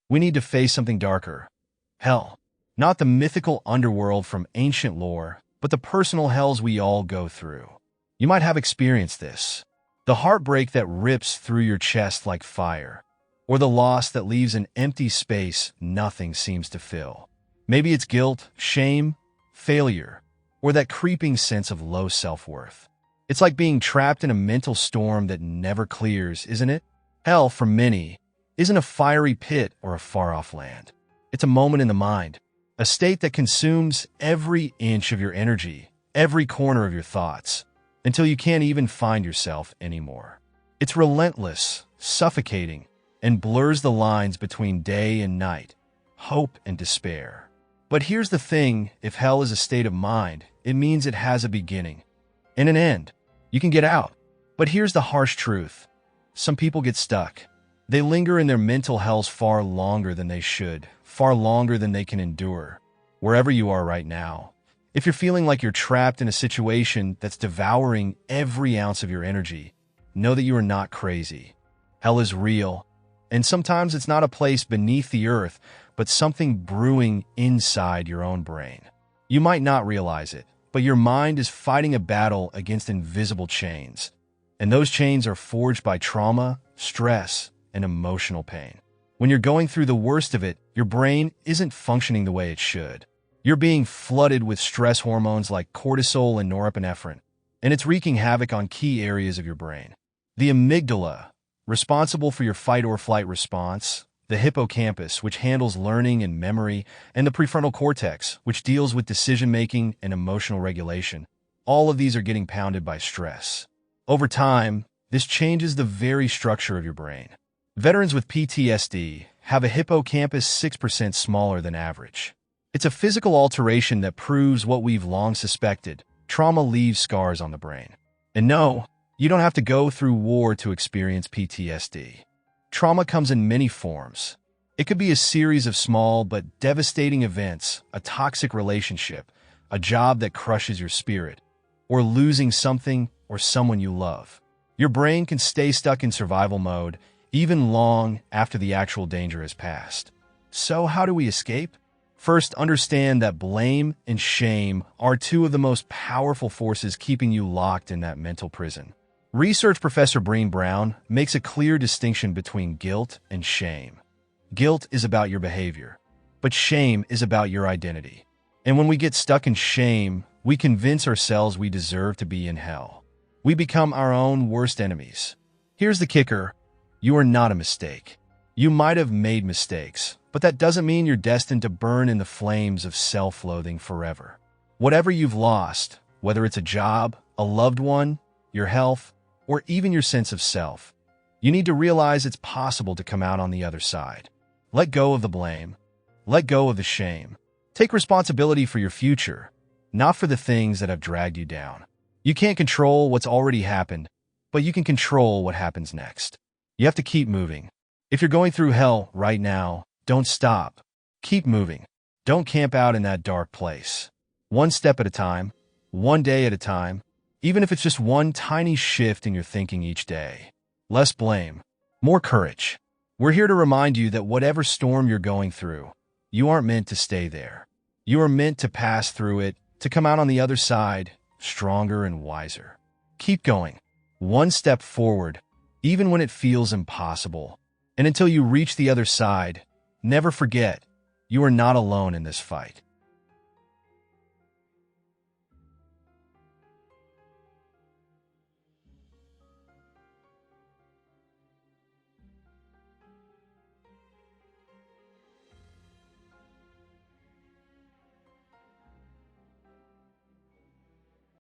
we need to face something darker. Hell. Not the mythical underworld from ancient lore, but the personal hells we all go through. You might have experienced this. The heartbreak that rips through your chest like fire, or the loss that leaves an empty space nothing seems to fill. Maybe it's guilt, shame, failure, or that creeping sense of low self-worth. It's like being trapped in a mental storm that never clears, isn't it? Hell, for many, isn't a fiery pit or a far-off land. It's a moment in the mind, a state that consumes every inch of your energy, every corner of your thoughts, until you can't even find yourself anymore. It's relentless, suffocating, and blurs the lines between day and night, hope and despair. But here's the thing, if hell is a state of mind, it means it has a beginning and an end. You can get out. But here's the harsh truth. Some people get stuck. They linger in their mental hells far longer than they should, far longer than they can endure. Wherever you are right now, if you're feeling like you're trapped in a situation that's devouring every ounce of your energy, know that you are not crazy. Hell is real, and sometimes it's not a place beneath the earth, but something brewing inside your own brain. You might not realize it, but your mind is fighting a battle against invisible chains, and those chains are forged by trauma, stress, and emotional pain. When you're going through the worst of it, your brain isn't functioning the way it should. You're being flooded with stress hormones like cortisol and norepinephrine, and it's wreaking havoc on key areas of your brain. The amygdala, responsible for your fight-or-flight response, the hippocampus, which handles learning and memory, and the prefrontal cortex, which deals with decision-making and emotional regulation. All of these are getting pounded by stress. Over time, this changes the very structure of your brain. Veterans with PTSD have a hippocampus 6% smaller than average. It's a physical alteration that proves what we've long suspected. Trauma leaves scars on the brain. And no, you don't have to go through war to experience PTSD. Trauma comes in many forms. It could be a series of small but devastating events, a toxic relationship, a job that crushes your spirit, or losing something or someone you love. Your brain can stay stuck in survival mode even long after the actual danger has passed. So how do we escape? First, understand that blame and shame are two of the most powerful forces keeping you locked in that mental prison. Research professor Breen Brown makes a clear distinction between guilt and shame. Guilt is about your behavior, but shame is about your identity. And when we get stuck in shame, we convince ourselves we deserve to be in hell. We become our own worst enemies. Here's the kicker. You are not a mistake. You might have made mistakes, but that doesn't mean you're destined to burn in the flames of self-loathing forever. Whatever you've lost, whether it's a job, a loved one, your health, or even your sense of self, you need to realize it's possible to come out on the other side. Let go of the blame. Let go of the shame. Take responsibility for your future, not for the things that have dragged you down. You can't control what's already happened, but you can control what happens next. You have to keep moving. If you're going through hell right now, don't stop. Keep moving. Don't camp out in that dark place. One step at a time, one day at a time, even if it's just one tiny shift in your thinking each day. Less blame, more courage. We're here to remind you that whatever storm you're going through, you aren't meant to stay there. You are meant to pass through it, to come out on the other side, stronger and wiser. Keep going, one step forward, even when it feels impossible. And until you reach the other side, never forget, you are not alone in this fight.